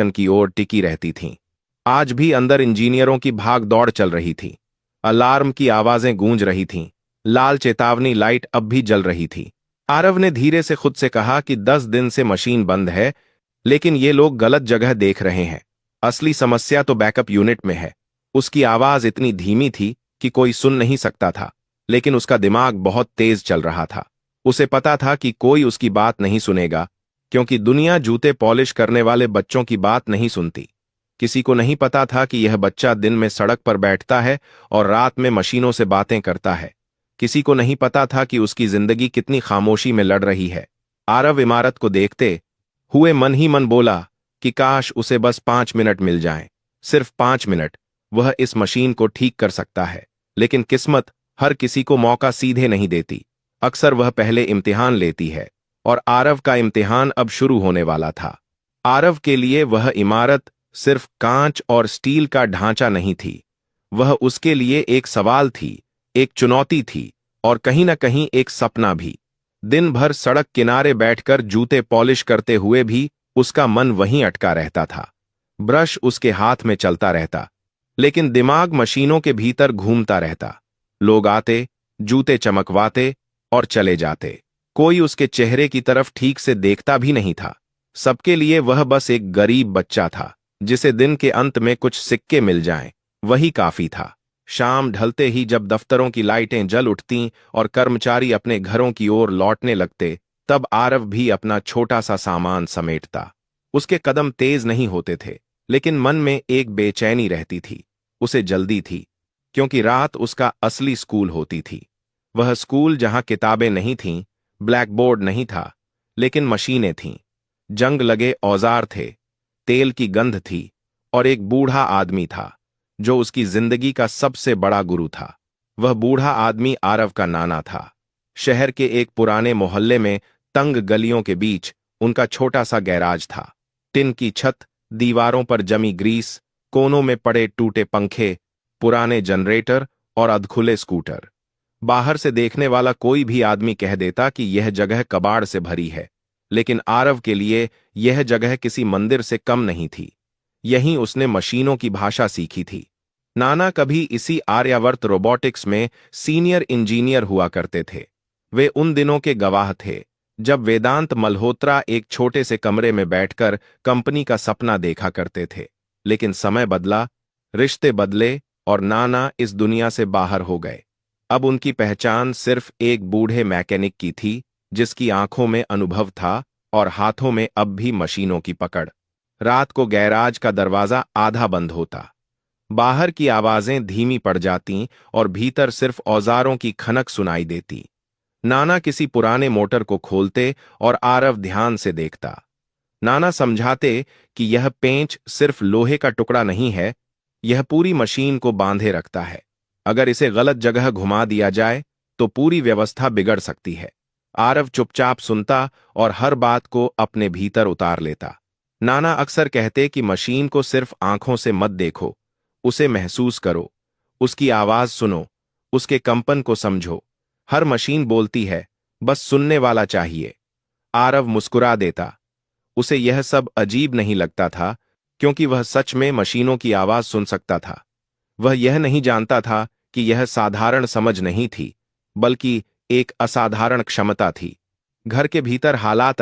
की ओर टिकी रहती थीं। आज भी अंदर इंजीनियरों की भाग दौड़ चल रही थी। अलार्म की आवाजें गूंज रही थीं। लाल चेतावनी लाइट अब भी जल रही थी। आरव ने धीरे से खुद से कहा कि 10 दिन से मशीन बंद है, लेकिन ये लोग गलत जगह देख रहे हैं। असली समस्या तो बैकअप यूनिट में है। उसकी आवाज इतनी धीमी थी कि कोई सुन नहीं सकता था, लेकिन उसका दिमाग बहुत तेज चल रहा था। उसे पता था कि कोई उसकी बात नहीं सुनेगा, क्योंकि दुनिया जूते पॉलिश करने वाले बच्चों की बात नहीं सुनती। किसी को नहीं पता था कि यह बच्चा दिन में सड़क पर बैठता है और रात में मशीनों से बातें करता है। किसी को नहीं पता था कि उसकी जिंदगी कितनी खामोशी में लड़ रही है। आरव इमारत को देखते हुए मन ही मन बोला कि काश उसे बस 5 मिनट मिल जाएं। सिर्फ 5 मिनट। वह इस मशीन को ठीक कर सकता है, लेकिन किस्मत हर किसी को मौका सीधे नहीं देती। अक्सर वह पहले इम्तिहान लेती है, और आरव का इम्तिहान अब शुरू होने वाला था। आरव के लिए वह इमारत सिर्फ कांच और स्टील का ढांचा नहीं थी। वह उसके लिए एक सवाल थी, एक चुनौती थी, और कहीं न कहीं एक सपना भी। दिन भर सड़क किनारे बैठकर जूते पॉलिश करते हुए भी उसका मन वहीं अटका रहता था। ब्रश उसके हाथ में चलता रहता, लेकिन दिमाग मशीनों के भीतर घूमता रहता। लोग आते, जूते चमकवाते और चले जाते। कोई उसके चेहरे की तरफ ठीक से देखता भी नहीं था। सबके लिए वह बस एक गरीब बच्चा था, जिसे दिन के अंत में कुछ सिक्के मिल जाएं, वही काफी था। शाम ढलते ही जब दफ्तरों की लाइटें जल उठतीं और कर्मचारी अपने घरों की ओर लौटने लगते, तब आरव भी अपना छोटा सा सामान समेटता। उसके कदम तेज नहीं होते थे, लेकिन मन में एक बेचैनी रहती थी। उसे जल्दी थी, क्योंकि रात उसका असली स्कूल होती थी। वह स्कूल जहां किताबें नहीं थीं, ब्लैक बोर्ड नहीं था, लेकिन मशीनें थीं। जंग लगे औजार थे, तेल की गंध थी, और एक बूढ़ा आदमी था जो उसकी जिंदगी का सबसे बड़ा गुरु था। वह बूढ़ा आदमी आरव का नाना था। शहर के एक पुराने मोहल्ले में तंग गलियों के बीच उनका छोटा सा गैराज था। टिन की छत, दीवारों पर जमी ग्रीस, कोनों में पड़े टूटे पंखे, पुराने जनरेटर और अधखुले स्कूटर। बाहर से देखने वाला कोई भी आदमी कह देता कि यह जगह कबाड़ से भरी है, लेकिन आरव के लिए यह जगह किसी मंदिर से कम नहीं थी। यहीं उसने मशीनों की भाषा सीखी थी। नाना कभी इसी आर्यावर्त रोबोटिक्स में सीनियर इंजीनियर हुआ करते थे। वे उन दिनों के गवाह थे जब वेदांत मल्होत्रा एक छोटे से कमरे में बैठकर कंपनी का सपना देखा करते थे। लेकिन समय बदला, रिश्ते बदले, और नाना इस दुनिया से बाहर हो गए। अब उनकी पहचान सिर्फ एक बूढ़े मैकेनिक की थी, जिसकी आंखों में अनुभव था और हाथों में अब भी मशीनों की पकड़। रात को गैराज का दरवाजा आधा बंद होता। बाहर की आवाजें धीमी पड़ जातीं और भीतर सिर्फ औजारों की खनक सुनाई देती। नाना किसी पुराने मोटर को खोलते और आरव ध्यान से देखता। नाना समझाते कि यह पेंच सिर्फ लोहे का टुकड़ा नहीं है, यह पूरी मशीन को बांधे रखता है। अगर इसे गलत जगह घुमा दिया जाए तो पूरी व्यवस्था बिगड़ सकती है। आरव चुपचाप सुनता और हर बात को अपने भीतर उतार लेता। नाना अक्सर कहते कि मशीन को सिर्फ आंखों से मत देखो, उसे महसूस करो, उसकी आवाज सुनो, उसके कंपन को समझो। हर मशीन बोलती है, बस सुनने वाला चाहिए। आरव मुस्कुरा देता। उसे यह सब अजीब नहीं लगता था, क्योंकि वह सच में मशीनों की आवाज सुन सकता था। वह यह नहीं जानता था कि यह साधारण समझ नहीं थी, बल्कि एक असाधारण क्षमता थी। घर के भीतर हालात